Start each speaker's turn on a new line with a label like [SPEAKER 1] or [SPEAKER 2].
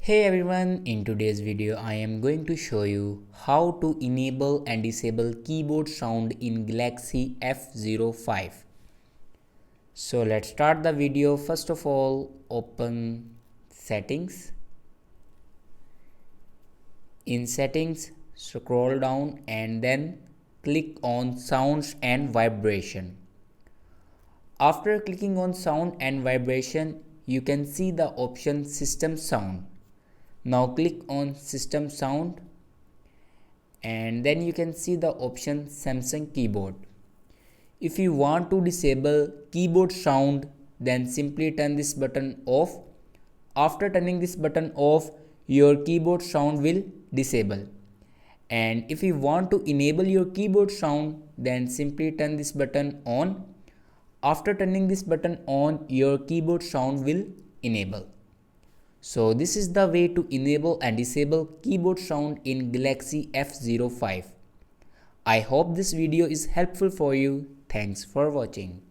[SPEAKER 1] Hey everyone, in today's video I am going to show you how to enable and disable keyboard sound in Galaxy F05. So let's start the video. First of all, open settings. In settings, scroll down and then click on sounds and vibration. After clicking on sound and vibration, you can see the option system sound. Now click on system sound and then you can see the option Samsung keyboard. If you want to disable keyboard sound, then simply turn this button off. After turning this button off, your keyboard sound will disable. And if you want to enable your keyboard sound, then simply turn this button on. After turning this button on, your keyboard sound will enable. So this is the way to enable and disable keyboard sound in Galaxy F05. I hope this video is helpful for you. Thanks for watching.